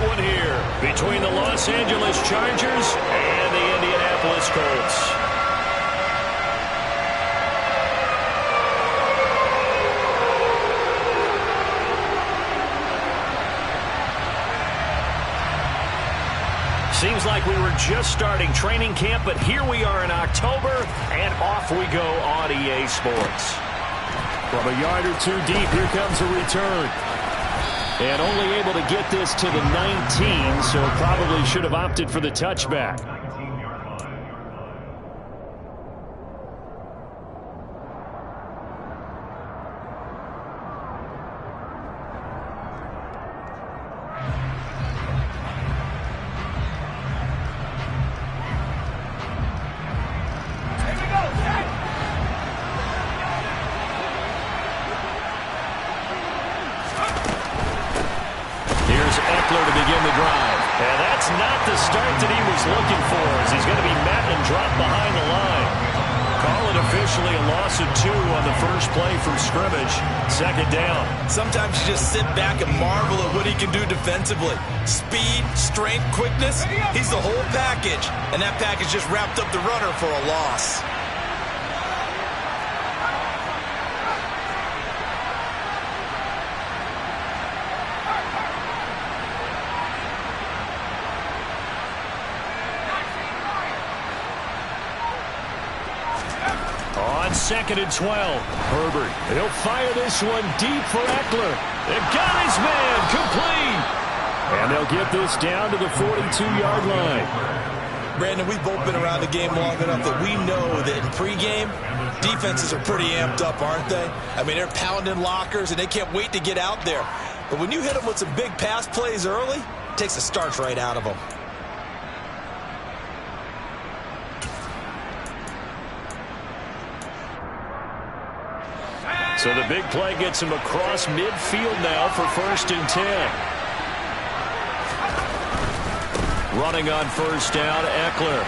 one here between the Los Angeles Chargers and the Indianapolis Colts. Seems like we were just starting training camp, but here we are in October, and off we go on EA Sports. From a yard or two deep, here comes a return. And only able to get this to the 19, so probably should have opted for the touchback. To begin the drive. And that's not the start that he was looking for, as he's going to be met and dropped behind the line. Call it officially a loss of 2 on the first play from scrimmage. Second down. Sometimes you just sit back and marvel at what he can do defensively. Speed, strength, quickness. He's the whole package. And that package just wrapped up the runner for a loss. Second and 12. Herbert. He'll fire this one deep for Eckler. It got his man complete. And they'll get this down to the 42-yard line. Brandon, we've both been around the game long enough that we know that in pregame, defenses are pretty amped up, aren't they? I mean, they're pounding lockers, and they can't wait to get out there. But when you hit them with some big pass plays early, it takes the starch right out of them. So the big play gets him across midfield now for 1st and 10. Running on first down, Eckler.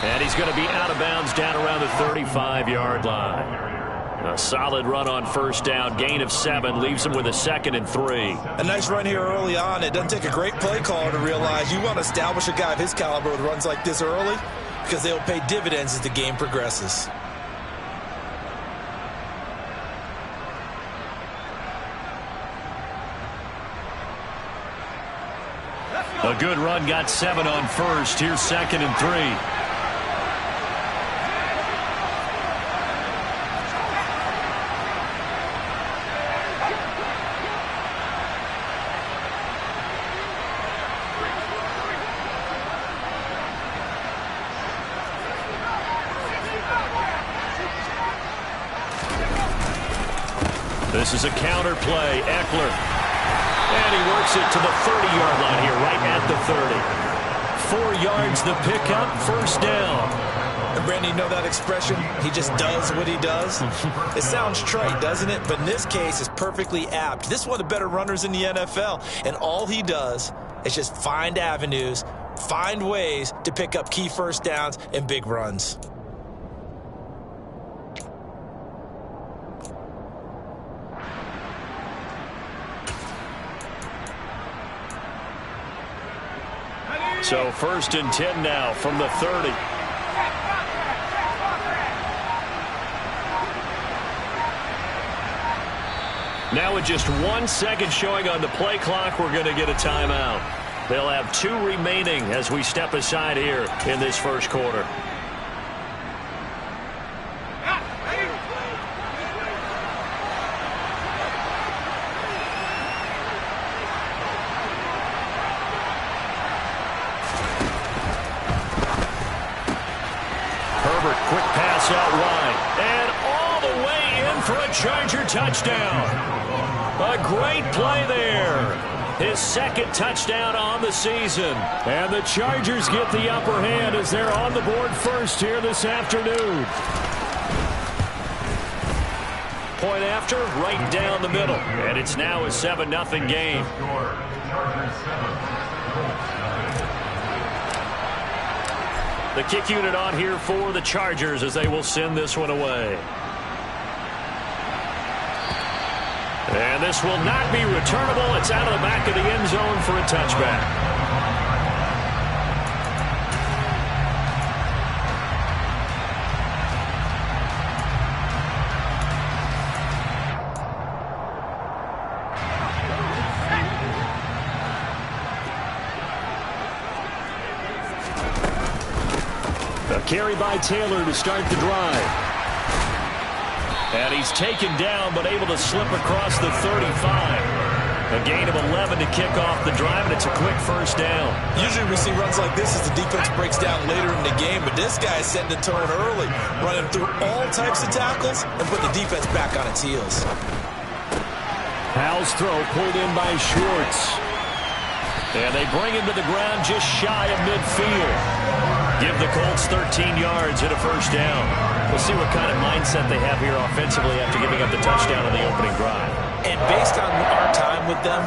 And he's going to be out of bounds down around the 35-yard line. A solid run on first down. Gain of 7 leaves him with a 2nd and 3. A nice run here early on. It doesn't take a great play caller to realize you want to establish a guy of his caliber with runs like this early, because they'll pay dividends as the game progresses. A good run, got 7 on first. Here's 2nd and 3. This is a counter play. Eckler. And he works it to the 30-yard line here, right at the 30. 4 yards the pickup, first down. And Brandon, you know that expression? He just does what he does. It sounds trite, doesn't it? But in this case, it's perfectly apt. This is one of the better runners in the NFL. And all he does is just find avenues, find ways to pick up key first downs and big runs. So 1st and 10 now from the 30. Now with just 1 second showing on the play clock, we're going to get a timeout. They'll have 2 remaining as we step aside here in this first quarter. Quick pass out wide. And all the way in for a Charger touchdown. A great play there. His 2nd touchdown on the season. And the Chargers get the upper hand as they're on the board first here this afternoon. Point after, right down the middle. And it's now a 7-0 game. The kick unit on here for the Chargers as they will send this one away. And this will not be returnable. It's out of the back of the end zone for a touchback. A carry by Taylor to start the drive. And he's taken down, but able to slip across the 35. A gain of 11 to kick off the drive, and it's a quick first down. Usually we see runs like this as the defense breaks down later in the game, but this guy is setting the tone early, running through all types of tackles and put the defense back on its heels. Howell's throw pulled in by Schwartz. And they bring him to the ground just shy of midfield. Give the Colts 13 yards and a first down. We'll see what kind of mindset they have here offensively after giving up the touchdown on the opening drive. And based on our time with them,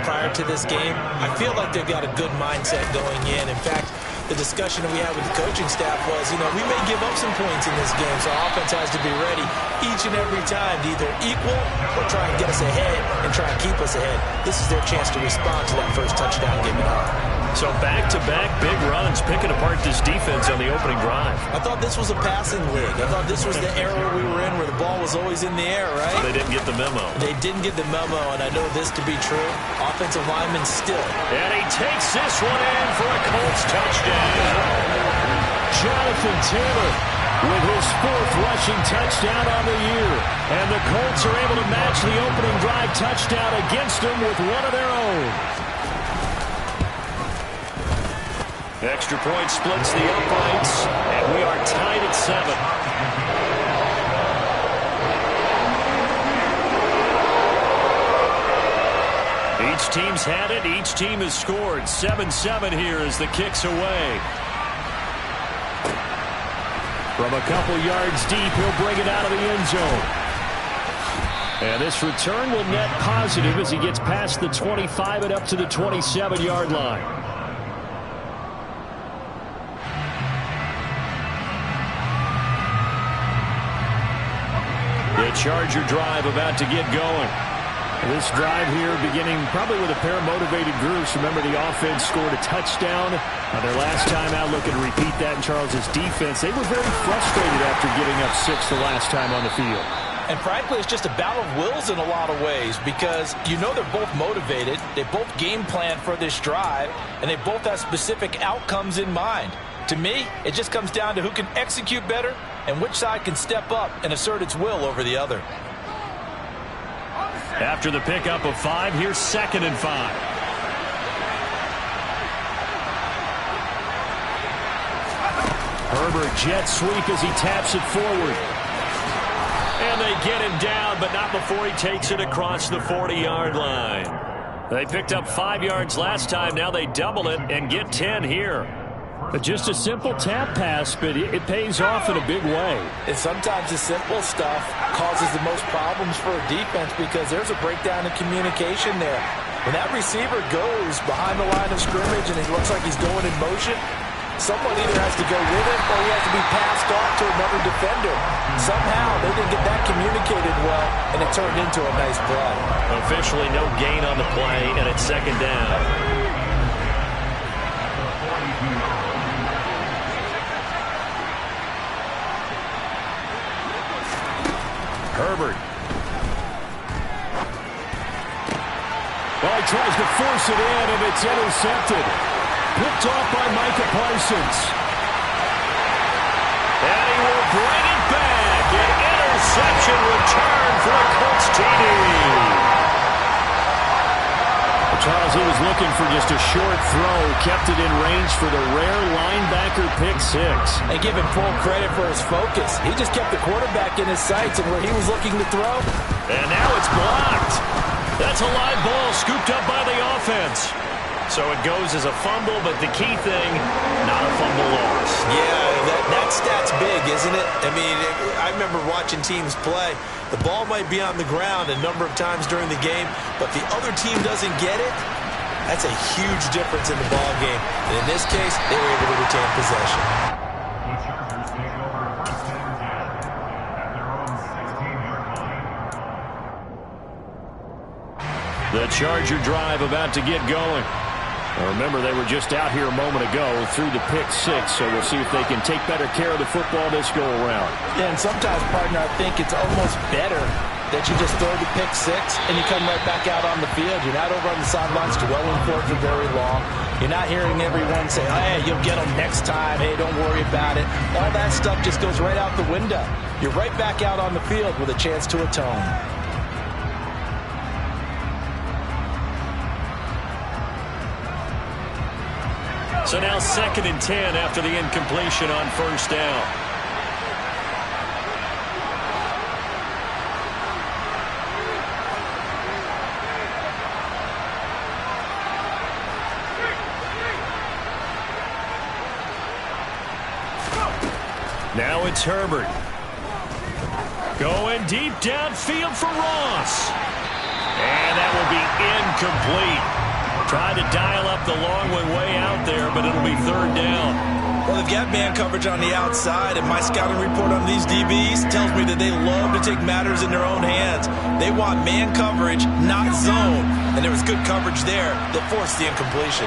prior to this game, I feel like they've got a good mindset going in. In fact, the discussion that we had with the coaching staff was, we may give up some points in this game, so our offense has to be ready each and every time to either equal or try and get us ahead and try and keep us ahead. This is their chance to respond to that first touchdown given up. So back-to-back big runs, picking apart this defense on the opening drive. I thought this was a passing league. I thought this was the era we were in where the ball was always in the air, right? They didn't get the memo. They didn't get the memo, and I know this to be true. Offensive lineman still. And he takes this one in for a Colts touchdown. Jonathan Taylor with his 4th rushing touchdown on the year. And the Colts are able to match the opening drive touchdown against them with one of their own. Extra point splits the uprights, and we are tied at 7. Each team's had it. Each team has scored. 7-7 here as the kick's away. From a couple yards deep, he'll bring it out of the end zone. And this return will net positive as he gets past the 25 and up to the 27-yard line. The Charger drive about to get going. This drive here beginning probably with a pair of motivated groups. Remember, the offense scored a touchdown on their last time out. Looking to repeat that in Charles's defense. They were very frustrated after giving up 6 the last time on the field. And frankly, it's just a battle of wills in a lot of ways because they're both motivated. They both game plan for this drive, and they both have specific outcomes in mind. To me, it just comes down to who can execute better and which side can step up and assert its will over the other. After the pickup of 5, here's 2nd and 5. Herbert jet sweep as he taps it forward. And they get him down, but not before he takes it across the 40-yard line. They picked up 5 yards last time. Now they double it and get 10 here. Just a simple tap pass, but it pays off in a big way. And sometimes the simple stuff causes the most problems for a defense because there's a breakdown in communication there. When that receiver goes behind the line of scrimmage and it looks like he's going in motion, someone either has to go with it or he has to be passed off to another defender. Somehow they didn't get that communicated well, and it turned into a nice play. Officially no gain on the play, and it's 2nd down. Herbert. Well, he tries to force it in, and it's intercepted. Picked off by Micah Parsons. And he will bring it back. An interception return for a Colts TD. Charles, he was looking for just a short throw, kept it in range for the rare linebacker pick 6. And give him full credit for his focus. He just kept the quarterback in his sights and where he was looking to throw. And now it's blocked. That's a live ball scooped up by the offense. So it goes as a fumble, but the key thing, not a fumble loss. Yeah, that stat's big, isn't it? I mean, I remember watching teams play. The ball might be on the ground a number of times during the game, but the other team doesn't get it. That's a huge difference in the ball game. And in this case, they were able to retain possession. The Charger drive about to get going. Now remember, they were just out here a moment ago through the pick six, so we'll see if they can take better care of the football this go-around. Yeah, and sometimes, partner, I think it's almost better that you just throw the pick six and you come right back out on the field. You're not over on the sidelines dwelling for it for very long. You're not hearing everyone say, oh, hey, you'll get them next time. Hey, don't worry about it. All that stuff just goes right out the window. You're right back out on the field with a chance to atone. So now 2nd and 10 after the incompletion on first down. Now it's Herbert. Going deep downfield for Ross. And that will be incomplete. Tried to dial up the long one way out there, but it'll be 3rd down. Well, they've got man coverage on the outside, and my scouting report on these DBs tells me that they love to take matters in their own hands. They want man coverage, not zone. And there was good coverage there that forced the incompletion.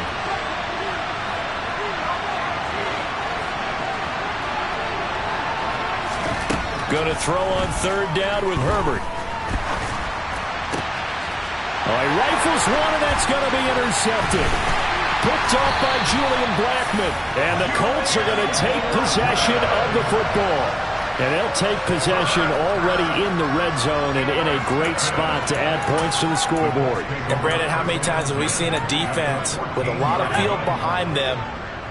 Going to throw on 3rd down with Herbert. He rifles one, and that's going to be intercepted. Picked off by Julian Blackmon. And the Colts are going to take possession of the football. And they'll take possession already in the red zone and in a great spot to add points to the scoreboard. And, Brandon, how many times have we seen a defense with a lot of field behind them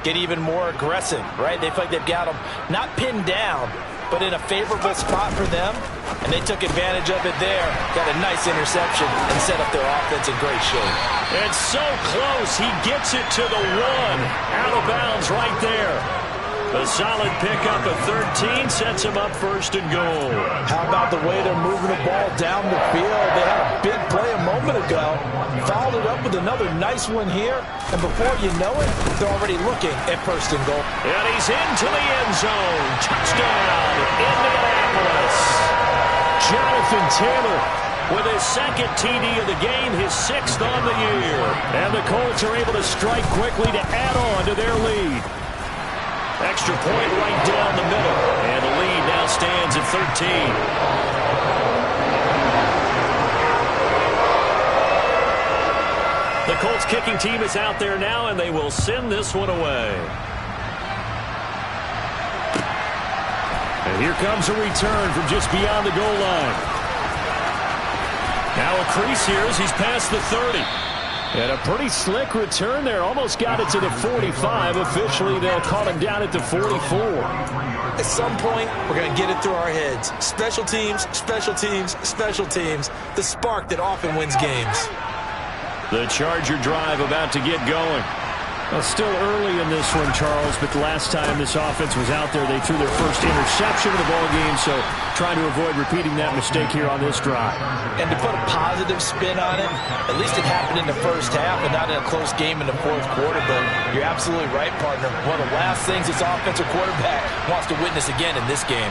get even more aggressive, right? They feel like they've got them not pinned down, but in a favorable spot for them, and they took advantage of it there. Got a nice interception and set up their offense in great shape. It's so close. He gets it to the 1. Out of bounds right there. A solid pickup of 13 sets him up 1st and goal. How about the way they're moving the ball down the field? They had a big play a moment ago. Followed it up with another nice one here. And before you know it, they're already looking at 1st and goal. And he's into the end zone. Touchdown, Indianapolis. Jonathan Taylor with his 2nd TD of the game, his 6th on the year. And the Colts are able to strike quickly to add on to their lead. Extra point right down the middle. And the lead now stands at 13. The Colts kicking team is out there now, and they will send this one away. And here comes a return from just beyond the goal line. Now a crease here as he's past the 30. And a pretty slick return there. Almost got it to the 45. Officially, they'll call him down at the 44. At some point, we're going to get it through our heads. Special teams, special teams, special teams. The spark that often wins games. The Charger drive about to get going. Well, still early in this one, Charles, but the last time this offense was out there, they threw their first interception of the ball game, so trying to avoid repeating that mistake here on this drive. And to put a positive spin on it, at least it happened in the first half and not in a close game in the 4th quarter, but you're absolutely right, partner. One of the last things this offensive quarterback wants to witness again in this game.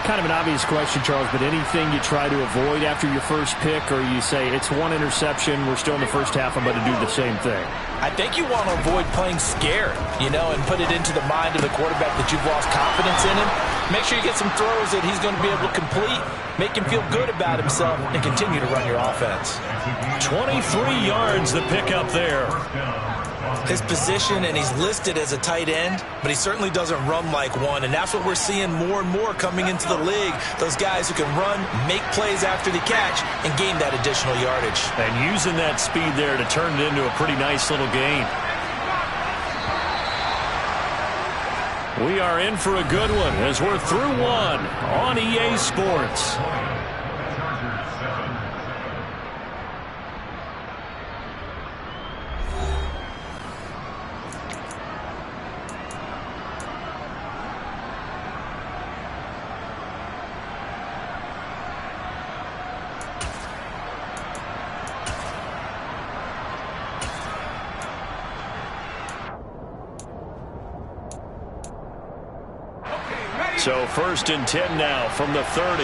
Kind of an obvious question, Charles, but anything you try to avoid after your first pick, or you say it's one interception, we're still in the first half, I'm going to do the same thing? I think you want to avoid playing scared, and put it into the mind of the quarterback that you've lost confidence in him. Make sure you get some throws that he's going to be able to complete, make him feel good about himself, and continue to run your offense. 23 yards the pickup there. His position, and he's listed as a tight end, but he certainly doesn't run like one, and that's what we're seeing more and more coming into the league. Those guys who can run, make plays after the catch, and gain that additional yardage. And using that speed there to turn it into a pretty nice little gain. We are in for a good one as we're through one on EA Sports. So 1st and 10 now from the 30.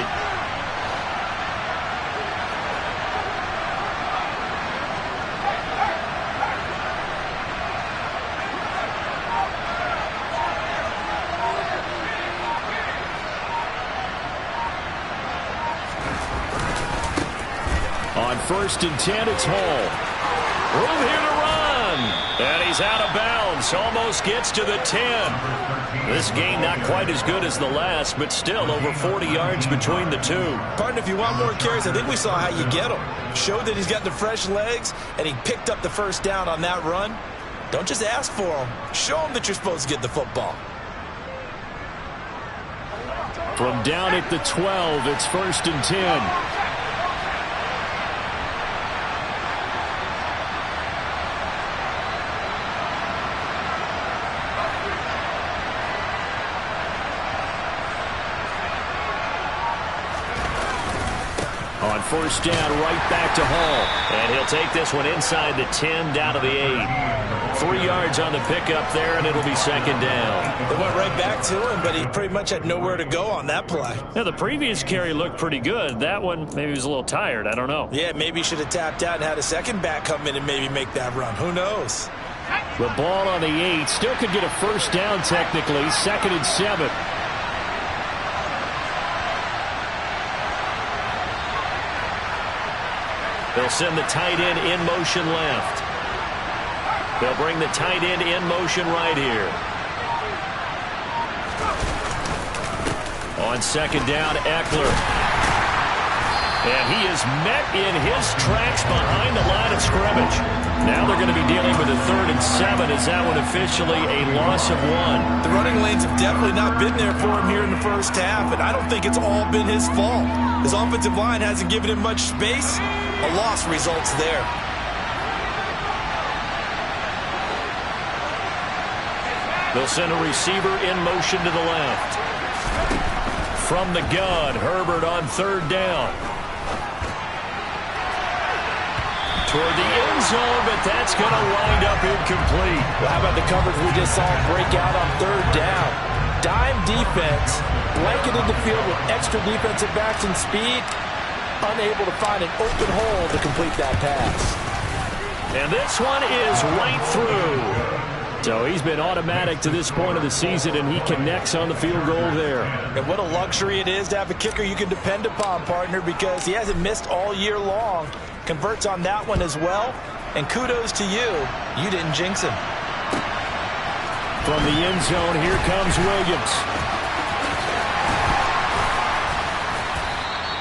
On 1st and 10, it's Hall. Room here to run. And he's out of bounds. Almost gets to the 10. This game not quite as good as the last, but still over 40 yards between the two. Partner, if you want more carries, I think we saw how you get him. Showed that he's got the fresh legs, and he picked up the first down on that run. Don't just ask for him. Show him that you're supposed to get the football. From down at the 12, it's 1st and 10. On 1st down, right back to Hall. And he'll take this one inside the 10, down to the 8. 3 yards on the pickup there, and it'll be 2nd down. They went right back to him, but he pretty much had nowhere to go on that play. Yeah, the previous carry looked pretty good. That one, maybe he was a little tired. I don't know. Yeah, maybe he should have tapped out and had a second back come in and maybe make that run. Who knows? The ball on the 8. Still could get a 1st down technically. 2nd and 7. They'll send the tight end in motion left. They'll bring the tight end in motion right here. On 2nd down, Eckler. And he is met in his tracks behind the line of scrimmage. Now they're going to be dealing with a 3rd and 7. Is that one officially a loss of 1? The running lanes have definitely not been there for him here in the first half, and I don't think it's all been his fault. His offensive line hasn't given him much space. A loss results there. They'll send a receiver in motion to the left. From the gun, Herbert on 3rd down. Toward the end zone, but that's going to wind up incomplete. Well, how about the coverage we just saw break out on 3rd down? Dime defense, blanketed the field with extra defensive backs and speed, unable to find an open hole to complete that pass. And this one is right through. So he's been automatic to this point of the season, and he connects on the field goal there. And what a luxury it is to have a kicker you can depend upon, partner, because he hasn't missed all year long. Converts on that one as well. And kudos to you. You didn't jinx him. From the end zone, here comes Williams.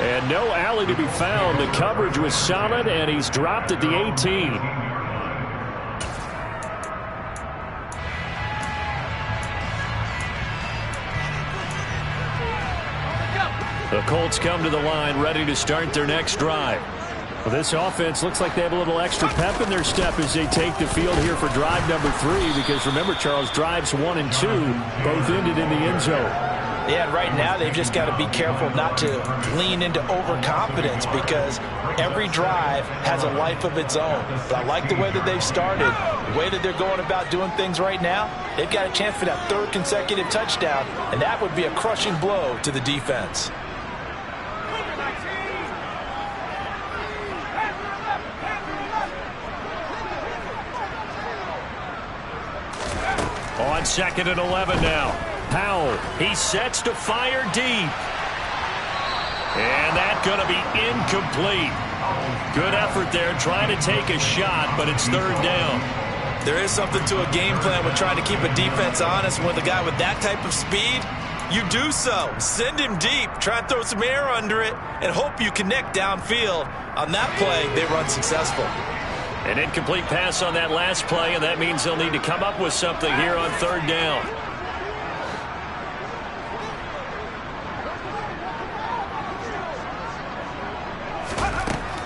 And no alley to be found. The coverage was solid, and he's dropped at the 18. The Colts come to the line, ready to start their next drive. Well, this offense looks like they have a little extra pep in their step as they take the field here for drive number 3, because remember, Charles, drives 1 and 2 both ended in the end zone. Yeah, and right now they've just got to be careful not to lean into overconfidence, because every drive has a life of its own. But I like the way that they've started, the way that they're going about doing things right now. They've got a chance for that 3rd consecutive touchdown, and that would be a crushing blow to the defense. On 2nd and 11 now. Powell, he sets to fire deep. And that's going to be incomplete. Good effort there, trying to take a shot, but it's 3rd down. There is something to a game plan with trying to keep a defense honest. With a guy with that type of speed, you do so. Send him deep, try and throw some air under it, and hope you connect downfield. On that play, they run successful. An incomplete pass on that last play, and that means they'll need to come up with something here on 3rd down.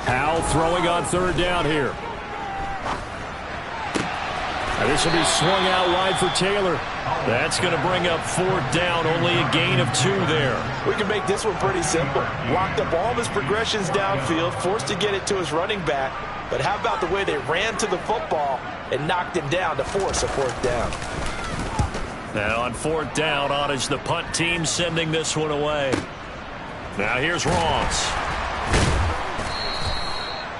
Powell throwing on 3rd down here. And this will be swung out wide for Taylor. That's going to bring up 4th down, only a gain of 2 there. We can make this one pretty simple. Locked up all of his progressions downfield, forced to get it to his running back. But how about the way they ran to the football and knocked him down to force a 4th down? Now on 4th down, on is the punt team sending this one away. Now here's Ross.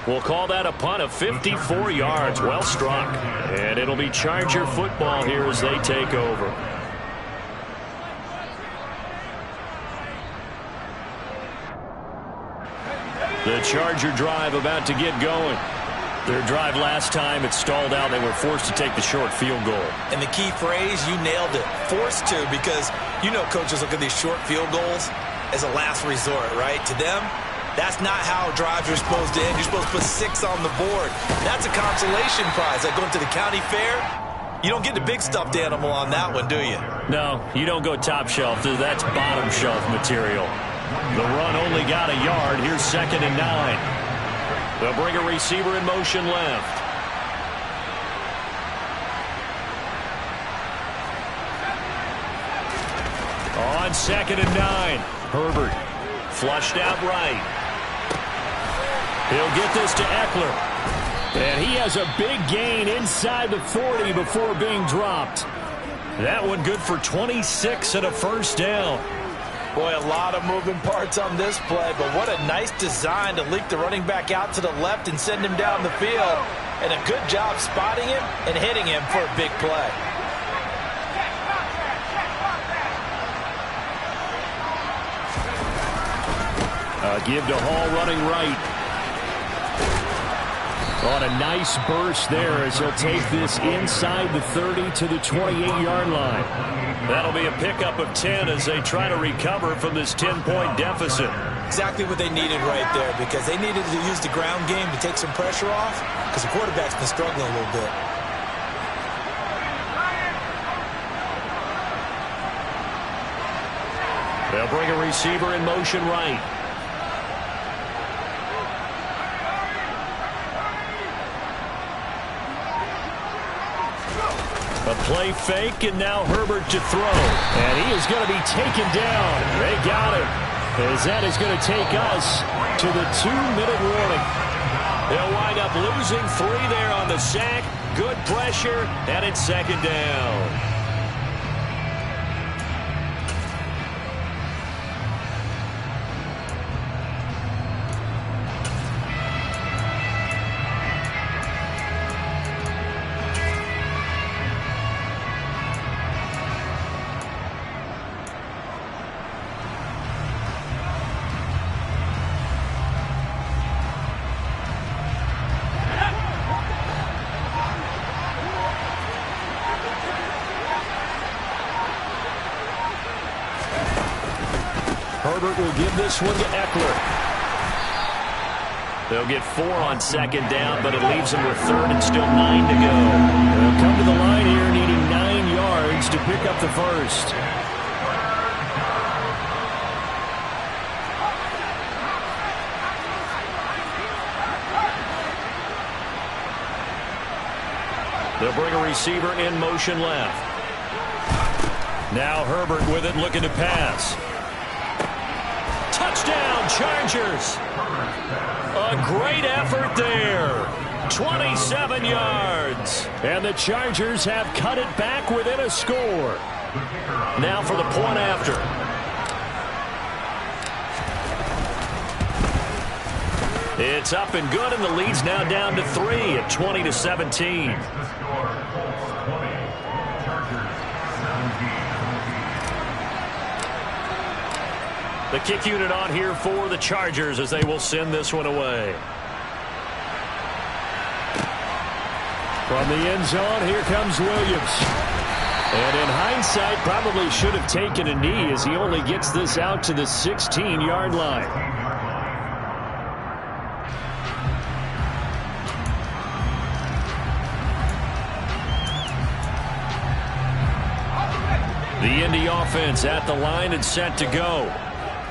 We'll call that a punt of 54 yards. Well struck. And it'll be Charger football here as they take over. The Charger drive about to get going. Their drive last time, it stalled out. They were forced to take the short field goal. And the key phrase, you nailed it. Forced to, because you know coaches look at these short field goals as a last resort, right? To them, that's not how drives are supposed to end. You're supposed to put 6 on the board. That's a consolation prize. Like going to the county fair, you don't get the big stuffed animal on that one, do you? No, you don't go top shelf. That's bottom shelf material. The run only got a yard. Here's 2nd and 9. They'll bring a receiver in motion left. On 2nd and 9. Herbert flushed out right. He'll get this to Eckler. And he has a big gain inside the 40 before being dropped. That one good for 26 and a first down. Boy, a lot of moving parts on this play, but what a nice design to leak the running back out to the left and send him down the field. And a good job spotting him and hitting him for a big play. Give to Hall running right. On a nice burst there as he'll take this inside the 30 to the 28-yard line. That'll be a pickup of 10 as they try to recover from this 10-point deficit. Exactly what they needed right there, because they needed to use the ground game to take some pressure off, because the quarterback's been struggling a little bit. They'll bring a receiver in motion right. A play fake, and now Herbert to throw. And he is going to be taken down. They got him. As that is going to take us to the 2-minute warning. They'll wind up losing 3 there on the sack. Good pressure, and it's 2nd down. Herbert will give this one to Eckler. They'll get 4 on 2nd down, but it leaves them with 3rd and still 9 to go. They'll come to the line here needing 9 yards to pick up the first. They'll bring a receiver in motion left. Now Herbert with it, looking to pass. Touchdown, Chargers. A great effort there. 27 yards. And the Chargers have cut it back within a score. Now for the point after. It's up and good, and the lead's now down to 3 at 20-17. The kick unit on here for the Chargers as they will send this one away. From the end zone, here comes Williams. And in hindsight, probably should have taken a knee as he only gets this out to the 16-yard line. The Indy offense at the line and set to go.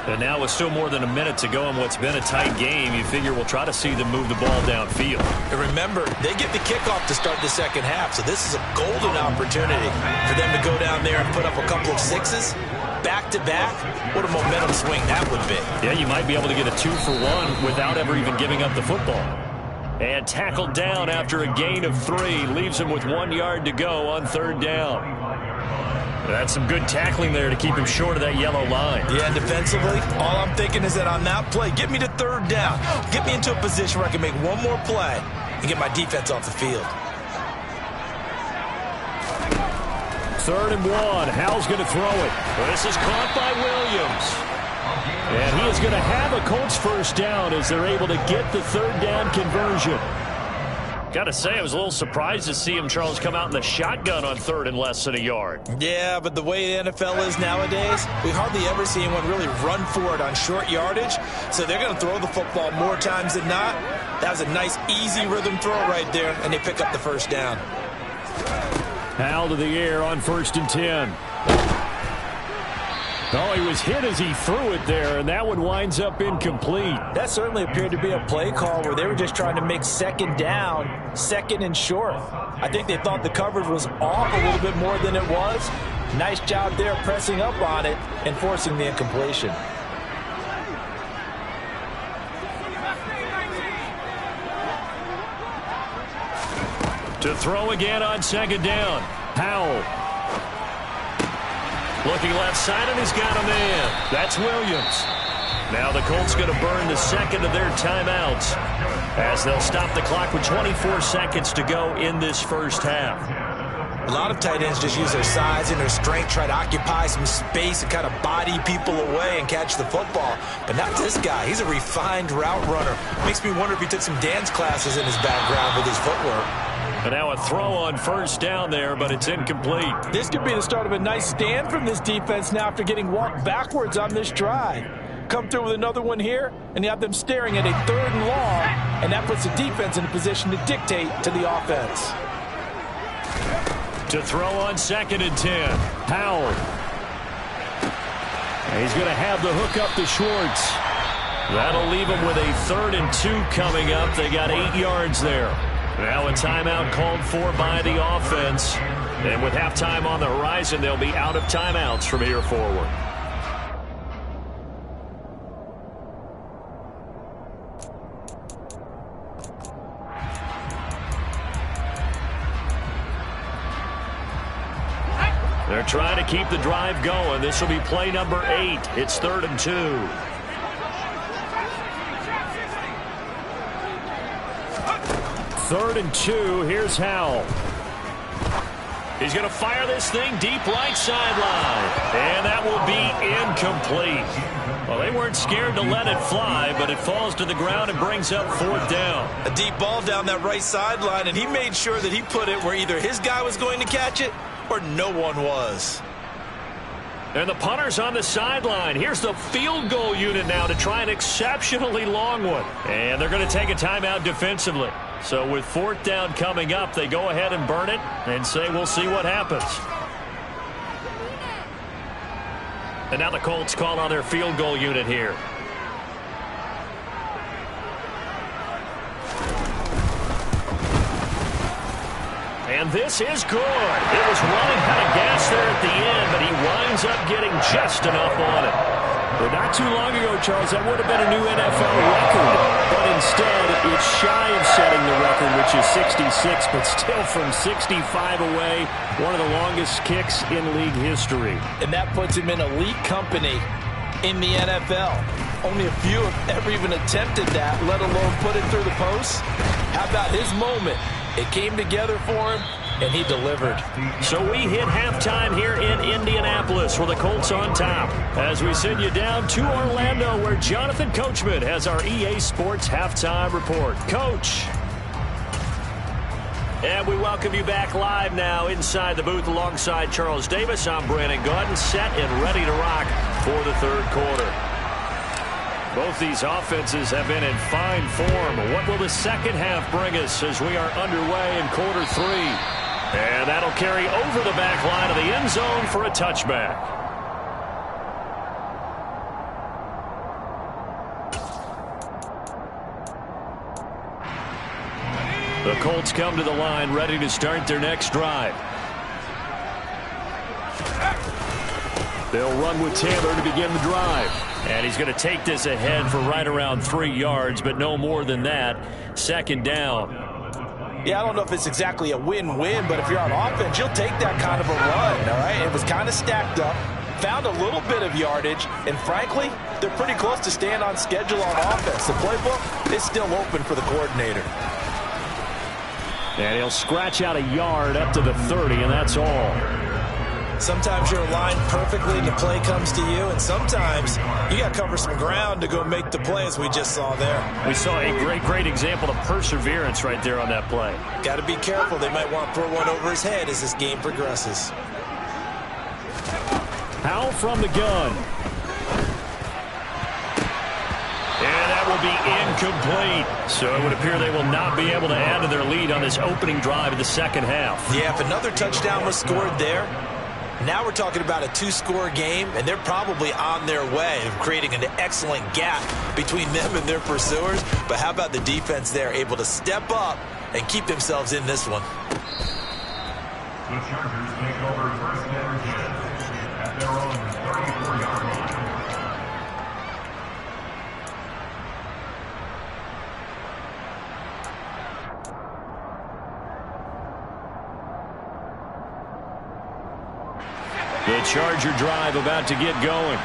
And now with still more than a minute to go in what's been a tight game, you figure we'll try to see them move the ball downfield. And remember, they get the kickoff to start the second half, so this is a golden opportunity for them to go down there and put up a couple of 6s. Back-to-back, what a momentum swing that would be. Yeah, you might be able to get a 2-for-1 without ever even giving up the football. And tackled down after a gain of 3. Leaves him with 1 yard to go on 3rd down. That's some good tackling there to keep him short of that yellow line. Yeah, defensively, all I'm thinking is that on that play, get me to 3rd down. Get me into a position where I can make one more play and get my defense off the field. 3rd and 1. Howell's going to throw it. This is caught by Williams. And he is going to have a Colts first down as they're able to get the third down conversion. Got to say, I was a little surprised to see him, Charles, come out in the shotgun on third and less than a yard. Yeah, but the way the NFL is nowadays, we hardly ever see anyone really run for it on short yardage. So they're going to throw the football more times than not. That was a nice, easy rhythm throw right there, and they pick up the first down. Howell to the air on 1st and 10. Oh, he was hit as he threw it there, and that one winds up incomplete. That certainly appeared to be a play call where they were just trying to make second down, second and short. I think they thought the coverage was off a little bit more than it was. Nice job there pressing up on it and forcing the incompletion. To throw again on 2nd down. Howell. Looking left side, and he's got a man. That's Williams. Now the Colts going to burn the second of their timeouts as they'll stop the clock with 24 seconds to go in this first half. A lot of tight ends just use their size and their strength, try to occupy some space and kind of body people away and catch the football. But not this guy. He's a refined route runner. Makes me wonder if he took some dance classes in his background with his footwork. And now a throw on 1st down there, but it's incomplete. This could be the start of a nice stand from this defense now after getting walked backwards on this drive. Come through with another one here, and you have them staring at a 3rd and long, and that puts the defense in a position to dictate to the offense. To throw on 2nd and 10. Howell. And he's going to have the hook up to Schwartz. That'll leave him with a 3rd and 2 coming up. They got 8 yards there. Now a timeout called for by the offense. And with halftime on the horizon, they'll be out of timeouts from here forward. They're trying to keep the drive going. This will be play number 8. It's 3rd and 2. Third and 2. Here's Howell. He's going to fire this thing deep right sideline. And that will be incomplete. Well, they weren't scared to let it fly, but it falls to the ground and brings up 4th down. A deep ball down that right sideline, and he made sure that he put it where either his guy was going to catch it or no one was. And the punter's on the sideline. Here's the field goal unit now to try an exceptionally long one. And they're going to take a timeout defensively. So with 4th down coming up, they go ahead and burn it and say we'll see what happens. And now the Colts call on their field goal unit here. And this is good. It was running out of gas there at the end, but he winds up getting just enough on it. But not too long ago, Charles, that would have been a new NFL record. But instead, it's shy of setting the record, which is 66, but still from 65 away, one of the longest kicks in league history. And that puts him in elite company in the NFL. Only a few have ever even attempted that, let alone put it through the post. How about his moment? It came together for him, and he delivered. So we hit halftime here in Indianapolis with the Colts on top. As we send you down to Orlando, where Jonathan Coachman has our EA Sports halftime report. Coach. And we welcome you back live now inside the booth alongside Charles Davis. I'm Brandon Gaudin, set and ready to rock for the 3rd quarter. Both these offenses have been in fine form. What will the second half bring us as we are underway in quarter 3? And that'll carry over the back line of the end zone for a touchback. The Colts come to the line ready to start their next drive. They'll run with Taylor to begin the drive. And he's going to take this ahead for right around 3 yards, but no more than that. 2nd down. Yeah, I don't know if it's exactly a win-win, but if you're on offense, you'll take that kind of a run, all right? It was kind of stacked up, found a little bit of yardage, and frankly, they're pretty close to staying on schedule on offense. The playbook is still open for the coordinator. And he'll scratch out a yard up to the 30, and that's all. Sometimes you're aligned perfectly and the play comes to you, and sometimes you got to cover some ground to go make the play, as we just saw there. We saw a great example of perseverance right there on that play. Got to be careful. They might want to throw one over his head as this game progresses. Howell from the gun. And that will be incomplete. So it would appear they will not be able to add to their lead on this opening drive of the second half. Yeah, if another touchdown was scored there, now we're talking about a two-score game, and they're probably on their way of creating an excellent gap between them and their pursuers. But how about the defense there, able to step up and keep themselves in this one? The Chargers take over first and 10 at their own 34-yard line. The Charger drive about to get going.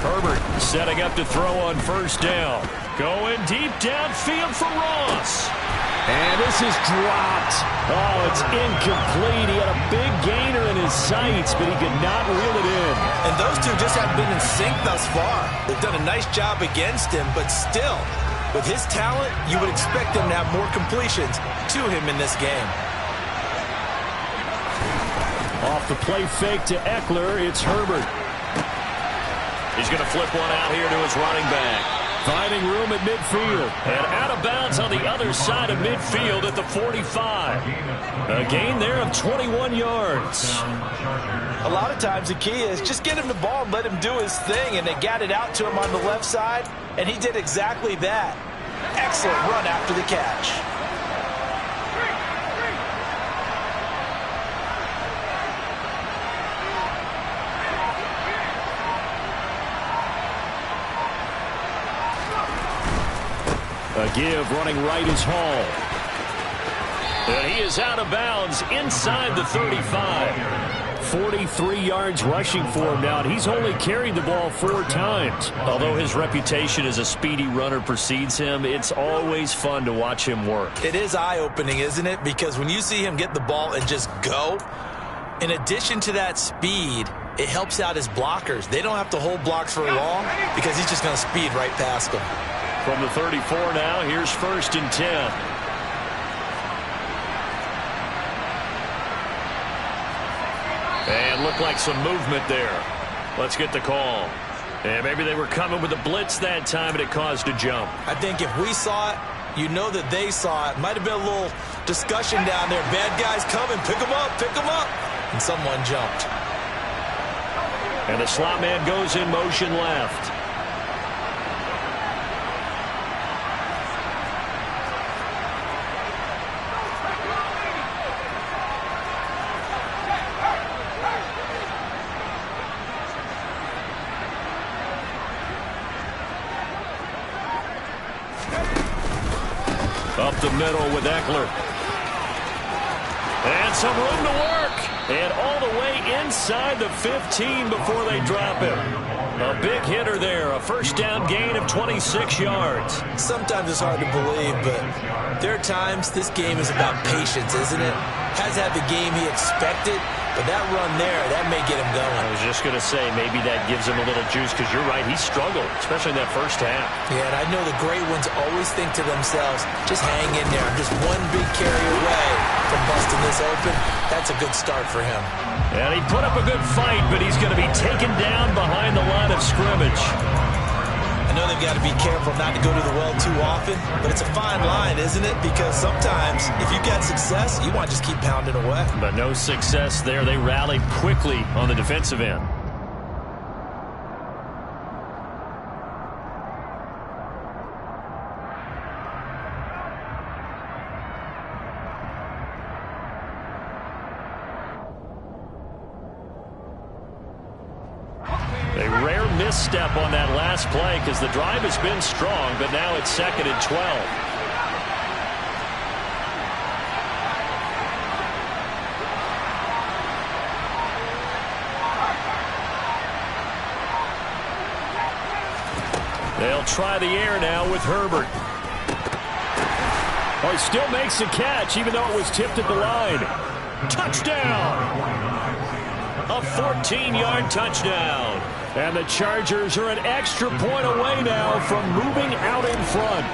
Herbert setting up to throw on first down. Going deep downfield for Ross. And this is dropped. Oh, it's incomplete. He had a big gainer in his sights, but he could not reel it in. And those two just haven't been in sync thus far. They've done a nice job against him, but still, with his talent, you would expect them to have more completions to him in this game. Off the play fake to Eckler, it's Herbert. He's going to flip one out here to his running back. Finding room at midfield. And out of bounds on the other side of midfield at the 45. A gain there of 21 yards. A lot of times the key is just get him the ball and let him do his thing, and they got it out to him on the left side, and he did exactly that. Excellent run after the catch. A give running right is Hall. And he is out of bounds inside the 35. 43 yards rushing for him now, and he's only carried the ball 4 times. Although his reputation as a speedy runner precedes him, it's always fun to watch him work. It is eye-opening, isn't it? Because when you see him get the ball and just go, in addition to that speed, it helps out his blockers. They don't have to hold blocks for long because he's just going to speed right past them. From the 34 now, here's 1st and 10. And looked like some movement there. Let's get the call. And maybe they were coming with a blitz that time, and it caused a jump. I think if we saw it, you know that they saw it. Might have been a little discussion down there. Bad guys coming. Pick them up. Pick them up. And someone jumped. And the slot man goes in motion left. Up the middle with Eckler. And some room to work. And all the way inside the 15 before they drop him. A big hitter there. A first down gain of 26 yards. Sometimes it's hard to believe, but there are times this game is about patience, isn't it? Has had the game he expected, but that run there, that may get him going. I was just going to say, maybe that gives him a little juice, because you're right, he struggled, especially in that first half. Yeah, and I know the great ones always think to themselves, just hang in there. I'm just one big carry away from busting this open. That's a good start for him. And he put up a good fight, but he's going to be taken down behind the line of scrimmage. I know they've got to be careful not to go to the well too often, but it's a fine line, isn't it? Because sometimes if you got success, you want to just keep pounding away. But no success there. They rallied quickly on the defensive end. A rare misstep on that last play because the drive has been strong, but now it's 2nd and 12. They'll try the air now with Herbert. Oh, he still makes the catch, even though it was tipped at the line. Touchdown! A 14-yard touchdown. And the Chargers are an extra point away now from moving out in front.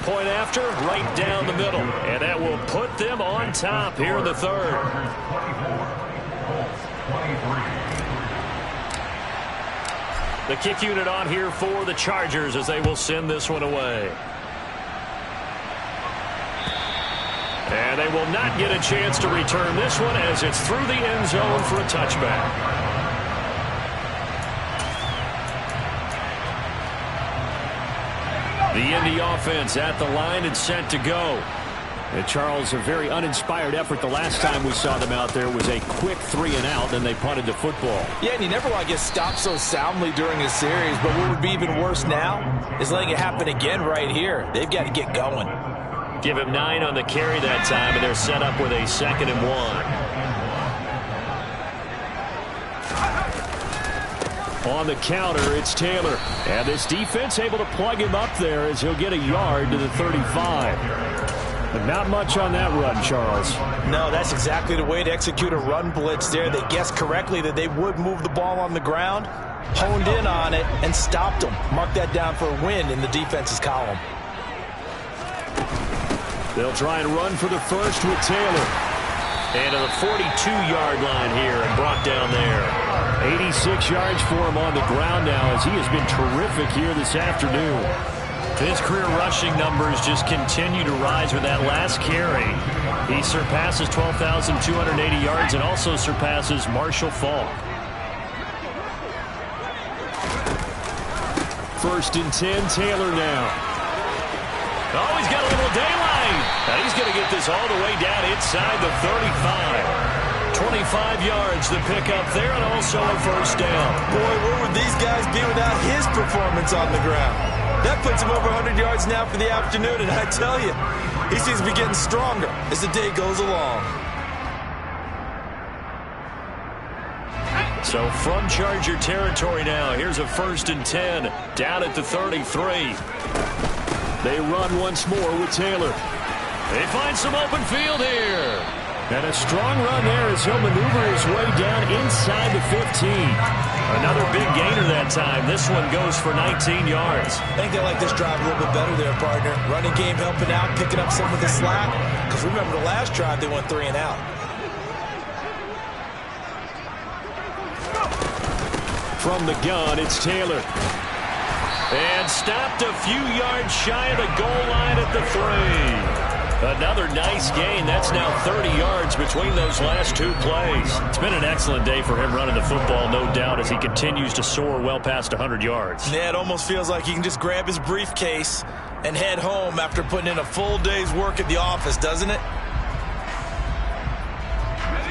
Point after, right down the middle. And that will put them on top here in the third. The kick unit on here for the Chargers as they will send this one away. And they will not get a chance to return this one as it's through the end zone for a touchback. The Indy offense at the line and set to go. And Charles, a very uninspired effort the last time we saw them out there was a quick 3-and-out, then they punted the football. Yeah, and you never want to get stopped so soundly during a series, but what would be even worse now is letting it happen again right here. They've got to get going. Give him 9 on the carry that time, and they're set up with a 2nd and 1. On the counter, it's Taylor. And this defense able to plug him up there as he'll get a yard to the 35. But not much on that run, Charles. No, that's exactly the way to execute a run blitz there. They guessed correctly that they would move the ball on the ground, honed in on it, and stopped them. Mark that down for a win in the defense's column. They'll try and run for the first with Taylor. And to the 42-yard line here and brought down there. 86 yards for him on the ground now as he has been terrific here this afternoon. His career rushing numbers just continue to rise with that last carry. He surpasses 12,280 yards and also surpasses Marshall Faulk. 1st and 10, Taylor now. Oh, he's got a little daylight. Now he's going to get this all the way down inside the 35. 25 yards to pick up there and also a 1st down. Boy, where would these guys be without his performance on the ground? That puts him over 100 yards now for the afternoon, and I tell you, he seems to be getting stronger as the day goes along. So from Charger territory now, here's a 1st and 10 down at the 33. They run once more with Taylor. They find some open field here. And a strong run there as he'll maneuver his way down inside the 15. Another big gainer that time. This one goes for 19 yards. I think they like this drive a little bit better there, partner. Running game helping out, picking up some of the slack. Because remember the last drive, they went 3-and-out. From the gun, it's Taylor. And stopped a few yards shy of the goal line at the 3. Another nice gain. That's now 30 yards between those last 2 plays. It's been an excellent day for him running the football, no doubt, as he continues to soar well past 100 yards. Yeah, it almost feels like he can just grab his briefcase and head home after putting in a full day's work at the office, doesn't it?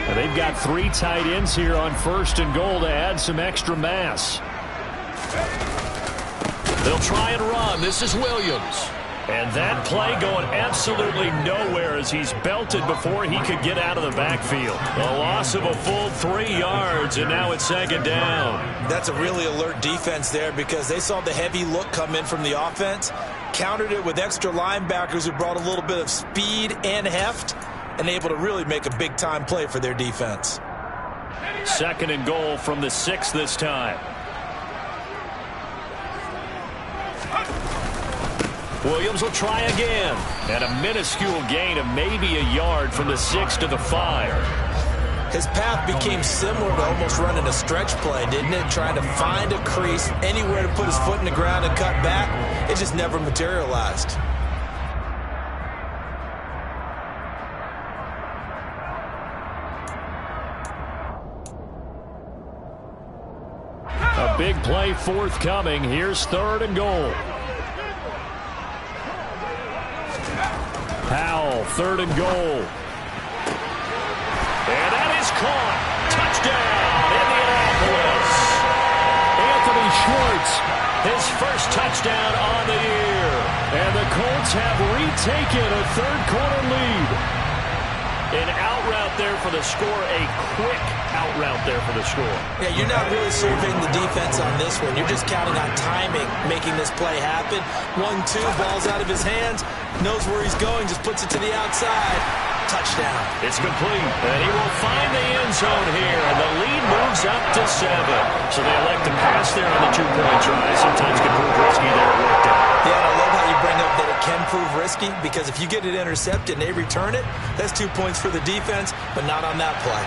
And they've got 3 tight ends here on 1st and goal to add some extra mass. They'll try and run. This is Williams. And that play going absolutely nowhere as he's belted before he could get out of the backfield. A loss of a full 3 yards, and now it's 2nd down. That's a really alert defense there because they saw the heavy look come in from the offense, countered it with extra linebackers who brought a little bit of speed and heft, and able to really make a big-time play for their defense. 2nd and goal from the 6 this time. Williams will try again. And a minuscule gain of maybe a yard from the 6 to the 5. His path became similar to almost running a stretch play, didn't it? Trying to find a crease, anywhere to put his foot in the ground and cut back. It just never materialized. A big play forthcoming. Here's 3rd and goal. Powell, 3rd and goal. And that is caught. Touchdown, Indianapolis. Anthony Schwartz, his first touchdown on the year. And the Colts have retaken a 3rd quarter lead. An out route there for the score, a quick out route there for the score. Yeah, you're not really surveying the defense on this one. You're just counting on timing, making this play happen. 1-2, ball's out of his hands, knows where he's going, just puts it to the outside. Touchdown. It's complete, and he will find the end zone here, and the lead moves up to 7. So they elect to pass there on the two-point try. Sometimes can prove risky there. It worked out. Yeah, and I love how you bring up that it can prove risky, because if you get it intercepted and they return it, that's 2 points for the defense, but not on that play.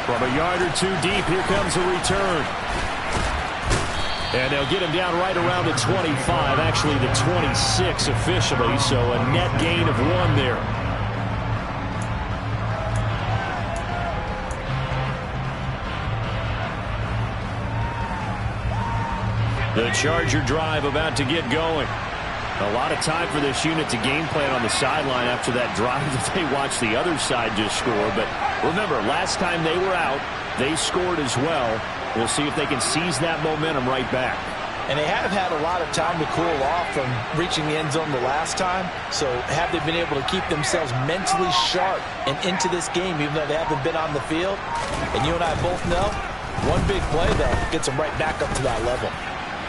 From a yard or two deep, here comes a return. And they'll get him down right around the 25, actually the 26 officially, so a net gain of 1 there. The Charger drive about to get going. A lot of time for this unit to game plan on the sideline after that drive that they watched the other side just score. But remember, last time they were out, they scored as well. We'll see if they can seize that momentum right back. And they have had a lot of time to cool off from reaching the end zone the last time. So have they been able to keep themselves mentally sharp and into this game, even though they haven't been on the field? And you and I both know, one big play, though, gets them right back up to that level.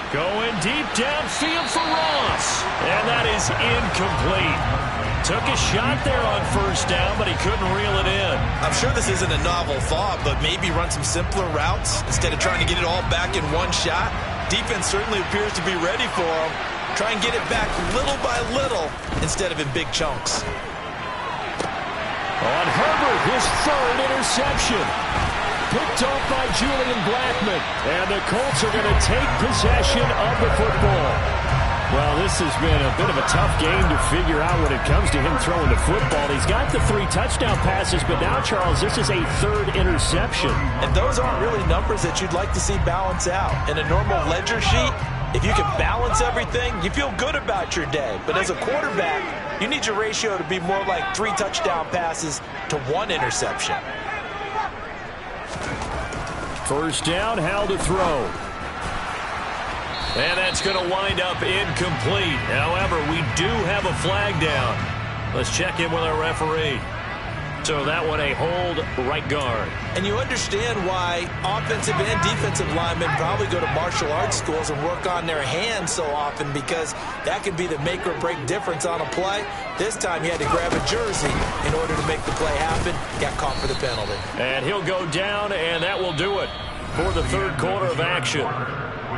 Going deep downfield for Ross. And that is incomplete. Took a shot there on first down, but he couldn't reel it in. I'm sure this isn't a novel thought, but maybe run some simpler routes instead of trying to get it all back in one shot. Defense certainly appears to be ready for him. Try and get it back little by little instead of in big chunks. On Herbert, his 3rd interception. Picked off by Julian Blackmon. And the Colts are going to take possession of the football. Well, this has been a bit of a tough game to figure out when it comes to him throwing the football. He's got the 3 touchdown passes, but now, Charles, this is a 3rd interception. And those aren't really numbers that you'd like to see balance out. In a normal ledger sheet, if you can balance everything, you feel good about your day. But as a quarterback, you need your ratio to be more like 3 touchdown passes to 1 interception. First down, how to throw. And that's going to wind up incomplete. However, we do have a flag down. Let's check in with our referee. So that one a hold, right guard. And you understand why offensive and defensive linemen probably go to martial arts schools and work on their hands so often, because that can be the make or break difference on a play. This time he had to grab a jersey in order to make the play happen. Got caught for the penalty. And he'll go down, and that will do it for the 3rd quarter of action.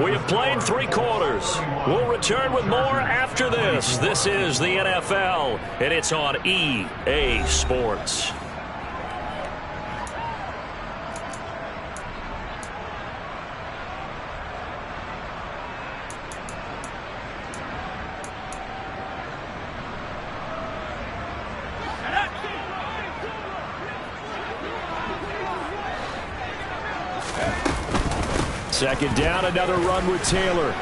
We have played 3 quarters. We'll return with more after this. This is the NFL, and it's on EA Sports. Second down, another run with Taylor.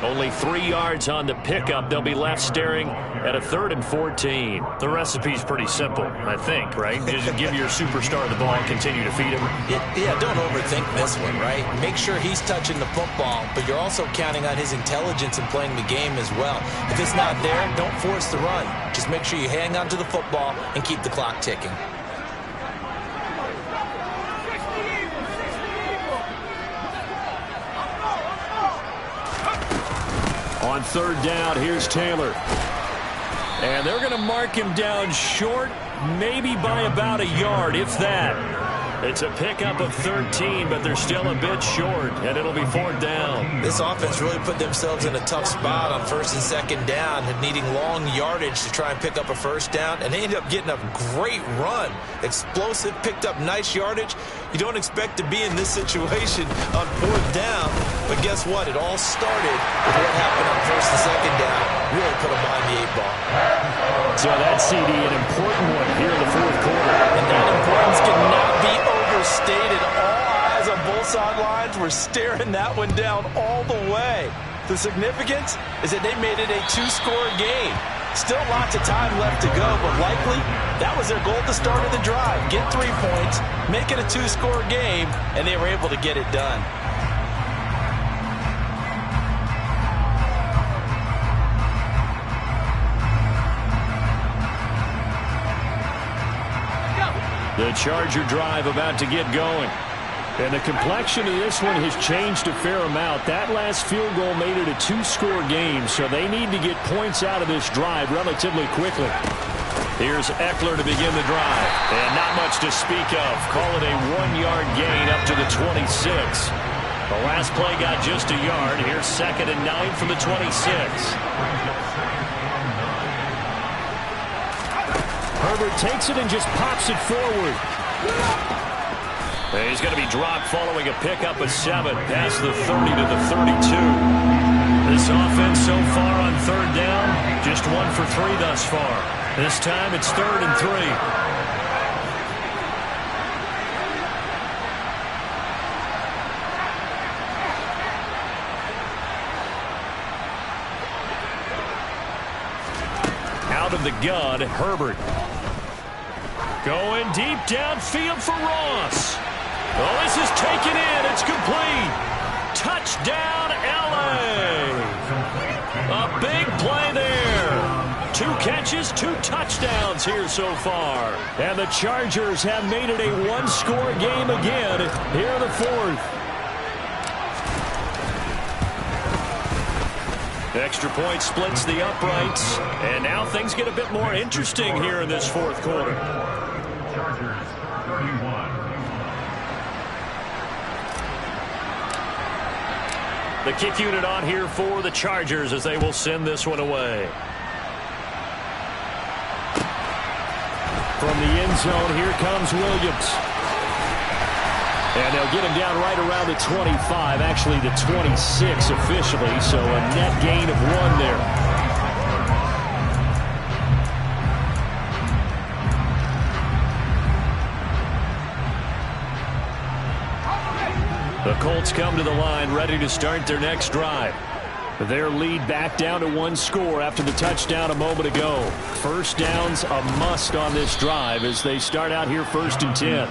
Only 3 yards on the pickup. They'll be left staring at a 3rd and 14. The recipe's pretty simple, I think, right? Just give your superstar the ball and continue to feed him. Yeah, don't overthink this one, right? Make sure he's touching the football, but you're also counting on his intelligence in playing the game as well. If it's not there, don't force the run. Just make sure you hang on to the football and keep the clock ticking. On 3rd down, here's Taylor. And they're going to mark him down short, maybe by about a yard, if that. It's a pickup of 13, but they're still a bit short, and it'll be 4th down. This offense really put themselves in a tough spot on 1st and 2nd down, needing long yardage to try and pick up a 1st down, and they ended up getting a great run. Explosive, picked up nice yardage. You don't expect to be in this situation on 4th down, but guess what? It all started with what happened on 1st and 2nd down. Really put them behind the 8 ball. So that CD, an important one here in the 4th quarter. And that importance cannot be overstated. All eyes on both sidelines were staring that one down all the way. The significance is that they made it a 2-score game. Still lots of time left to go, but likely that was their goal at the start of the drive. Get 3 points, make it a 2-score game, and they were able to get it done. The Charger drive about to get going. And the complexion of this one has changed a fair amount. That last field goal made it a 2-score game, so they need to get points out of this drive relatively quickly. Here's Eckler to begin the drive. And not much to speak of. Call it a 1-yard gain up to the 26. The last play got just a yard. Here's 2nd and 9 from the 26. Herbert takes it and just pops it forward. He's going to be dropped following a pickup of 7 past the 30 to the 32. This offense so far on 3rd down, just 1 for 3 thus far. This time it's 3rd and 3. Out of the gun, Herbert. Going deep downfield for Ross. Oh, this is taken in. It's complete. Touchdown, L.A. A big play there. 2 catches, 2 touchdowns here so far. And the Chargers have made it a 1-score game again here in the 4th. Extra point splits the uprights. And now things get a bit more interesting here in this 4th quarter. Chargers 31. The kick unit on here for the Chargers as they will send this one away. From the end zone, here comes Williams. And they'll get him down right around the 25, actually the 26 officially, so a net gain of 1 there. The Colts come to the line ready to start their next drive. Their lead back down to 1 score after the touchdown a moment ago. First down's a must on this drive as they start out here 1st and 10.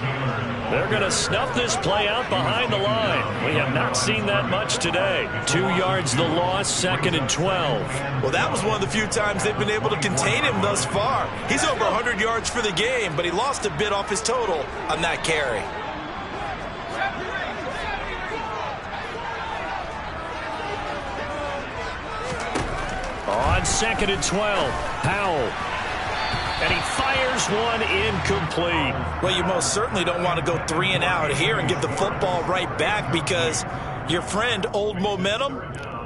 They're going to snuff this play out behind the line. We have not seen that much today. 2 yards the loss, 2nd and 12. Well, that was one of the few times they've been able to contain him thus far. He's over 100 yards for the game, but he lost a bit off his total on that carry. On 2nd and 12, Powell. And he fires one incomplete. Well, you most certainly don't want to go 3 and out here and give the football right back because your friend, Old Momentum,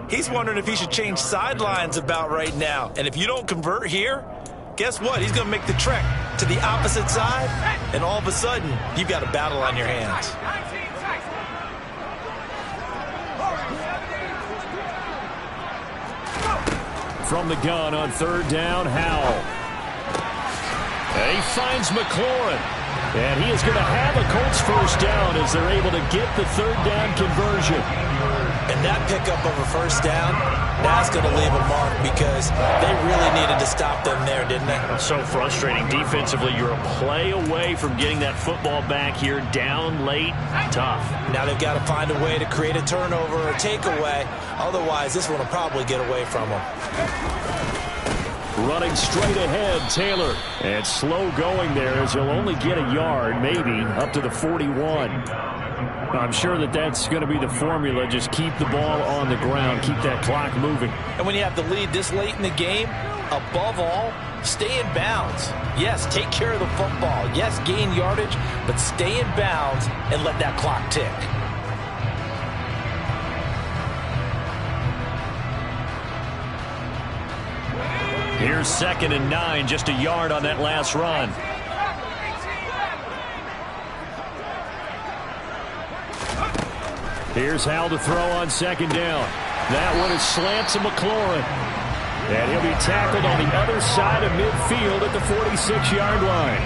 he's wondering if he should change sidelines about right now. And if you don't convert here, guess what? He's going to make the trek to the opposite side, and all of a sudden, you've got a battle on your hands. From the gun on 3rd down, Howell. And he finds McLaurin. And he is going to have a Colts 1st down as they're able to get the 3rd down conversion. And that pickup of a 1st down, that's going to leave a mark because they really needed to stop them there, didn't they? So frustrating. Defensively, you're a play away from getting that football back here down late. Tough. Now they've got to find a way to create a turnover or a takeaway. Otherwise, this one will probably get away from them. Running straight ahead, Taylor. And slow going there as he'll only get a yard, maybe, up to the 41. I'm sure that that's going to be the formula. Just keep the ball on the ground. Keep that clock moving. And when you have the lead this late in the game, above all, stay in bounds. Yes, take care of the football. Yes, gain yardage, but stay in bounds and let that clock tick. Here's 2nd and 9, just a yard on that last run. Here's Howell to throw on 2nd down. That one is slant to McLaurin. And he'll be tackled on the other side of midfield at the 46-yard line.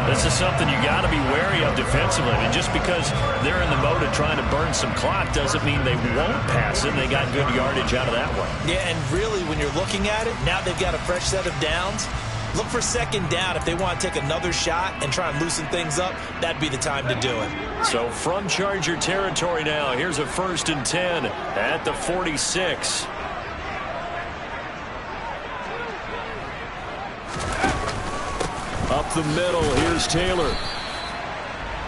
This is something you got to be wary of defensively. I mean, just because they're in the mode of trying to burn some clock doesn't mean they won't pass it. They got good yardage out of that one. Yeah, and really, when you're looking at it, now they've got a fresh set of downs. Look for 2nd down. If they want to take another shot and try and loosen things up, that'd be the time to do it. So from Charger territory now, here's a 1st and 10 at the 46. Up the middle, here's Taylor.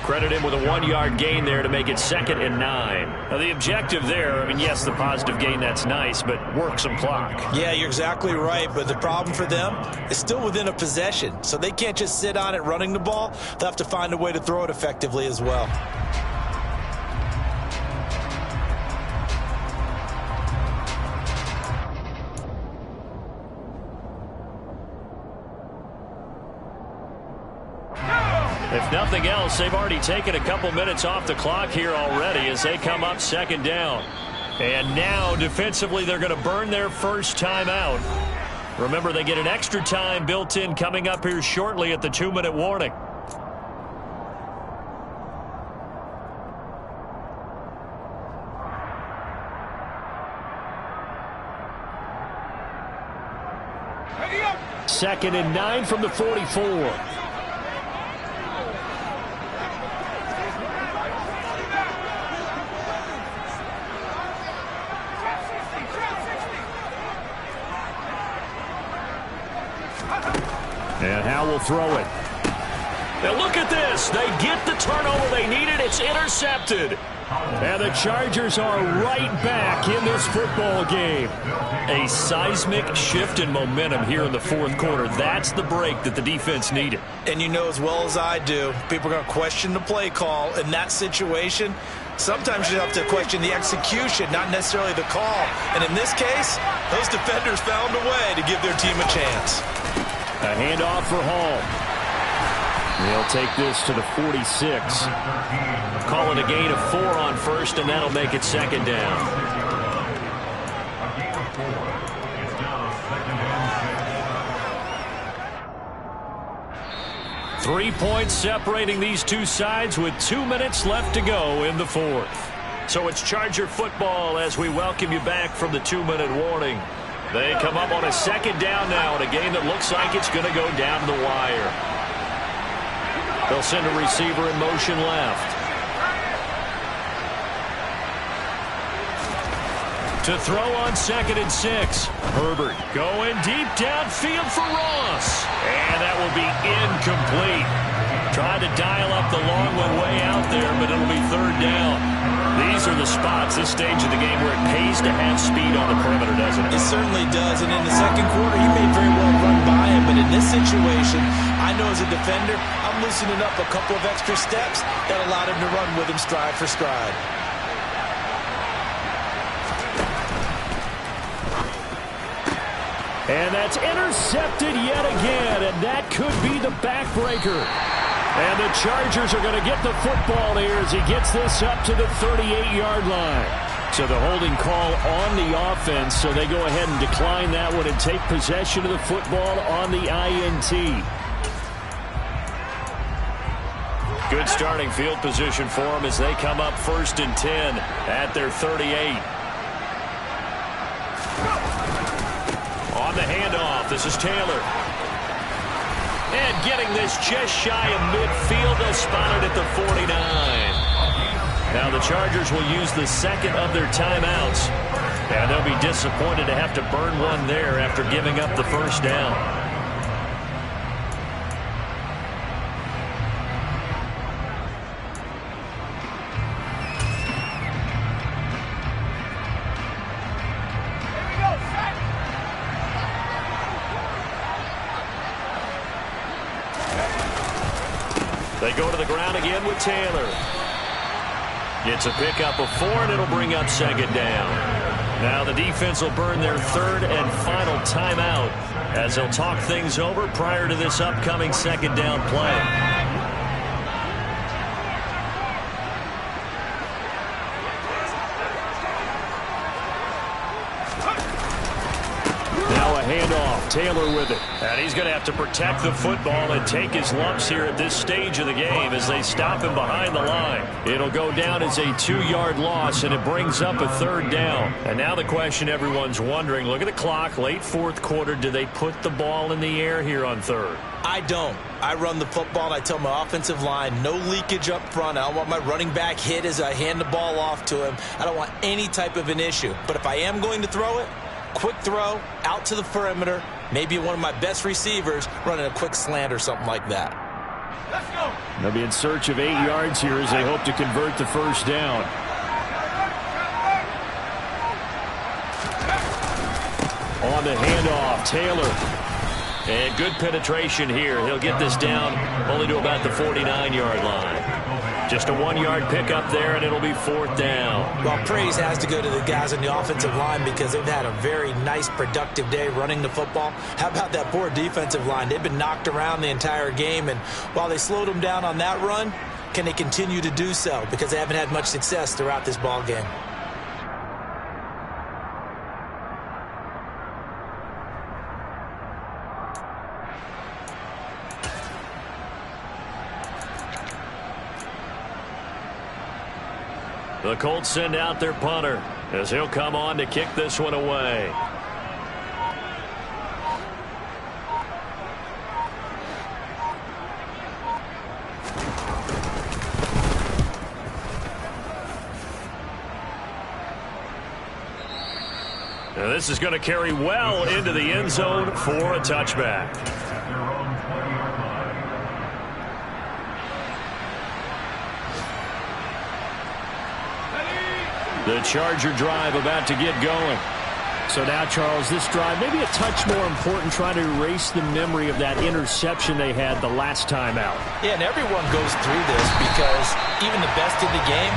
Credit him with a 1-yard gain there to make it 2nd and 9. Now, the objective there, I mean, yes, the positive gain, that's nice, but work some clock. Yeah, you're exactly right, but the problem for them is still within a possession, so they can't just sit on it running the ball. They'll have to find a way to throw it effectively as well. If nothing else, they've already taken a couple minutes off the clock here already as they come up 2nd down. And now, defensively, they're going to burn their first timeout. Remember, they get an extra time built in coming up here shortly at the 2-minute warning. Second and 9 from the 44. And Howe will throw it. Now look at this. They get the turnover they needed. It's intercepted. And the Chargers are right back in this football game. A seismic shift in momentum here in the 4th quarter. That's the break that the defense needed. And you know as well as I do, people are going to question the play call in that situation. Sometimes you have to question the execution, not necessarily the call. And in this case, those defenders found a way to give their team a chance. A handoff for Hall. They'll take this to the 46. Call it a gain of 4 on first, and that'll make it 2nd down. A gain of 4. It's now 2nd and 10. 3 points separating these two sides with 2 minutes left to go in the 4th. So it's Charger football as we welcome you back from the 2-minute warning. They come up on a 2nd down now in a game that looks like it's going to go down the wire. They'll send a receiver in motion left. To throw on 2nd and 6. Herbert going deep downfield for Ross. And that will be incomplete. Tried to dial up the long one way out there, but it'll be 3rd down. These are the spots, this stage of the game, where it pays to have speed on the perimeter, doesn't it? It certainly does, and in the 2nd quarter, he may very well run by him, but in this situation, I know as a defender, I'm loosening up a couple of extra steps that allowed him to run with him stride for stride. And that's intercepted yet again, and that could be the backbreaker. And the Chargers are going to get the football here as he gets this up to the 38-yard line. So the holding call on the offense, so they go ahead and decline that one and take possession of the football on the INT. Good starting field position for them as they come up 1st and 10 at their 38. On the handoff, this is Taylor. And getting this just shy of midfield, they'll spot it at the 49. Now the Chargers will use the 2nd of their timeouts. And they'll be disappointed to have to burn one there after giving up the 1st down. They go to the ground again with Taylor. Gets a pickup of 4, and it'll bring up 2nd down. Now the defense will burn their 3rd and final timeout as they'll talk things over prior to this upcoming 2nd down play. Handoff, Taylor with it. And he's going to have to protect the football and take his lumps here at this stage of the game as they stop him behind the line. It'll go down as a 2-yard loss, and it brings up a 3rd down. And now the question everyone's wondering, look at the clock, late 4th quarter, do they put the ball in the air here on 3rd? I don't. I run the football, and I tell my offensive line, no leakage up front. I don't want my running back hit as I hand the ball off to him. I don't want any type of an issue. But if I am going to throw it, quick throw, out to the perimeter, maybe one of my best receivers running a quick slant or something like that. Let's go. They'll be in search of 8 yards here as they hope to convert the first down. On the handoff, Taylor. And good penetration here. He'll get this down only to about the 49-yard line. Just a 1-yard pickup there, and it'll be 4th down. Well, praise has to go to the guys on the offensive line because they've had a very nice, productive day running the football. How about that poor defensive line? They've been knocked around the entire game, and while they slowed them down on that run, can they continue to do so? Because they haven't had much success throughout this ball game. The Colts send out their punter as he'll come on to kick this one away. Now this is going to carry well into the end zone for a touchback. The Charger drive about to get going. So now, Charles, this drive maybe a touch more important, trying to erase the memory of that interception they had the last time out. Yeah, and everyone goes through this because even the best in the game,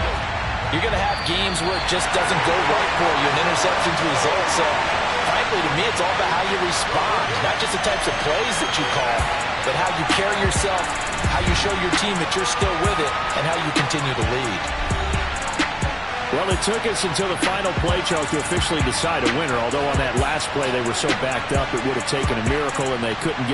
you're going to have games where it just doesn't go right for you, and interceptions result. So, frankly, to me, it's all about how you respond, not just the types of plays that you call, but how you carry yourself, how you show your team that you're still with it, and how you continue to lead. Well, it took us until the final play, Charles, to officially decide a winner, although on that last play they were so backed up it would have taken a miracle and they couldn't get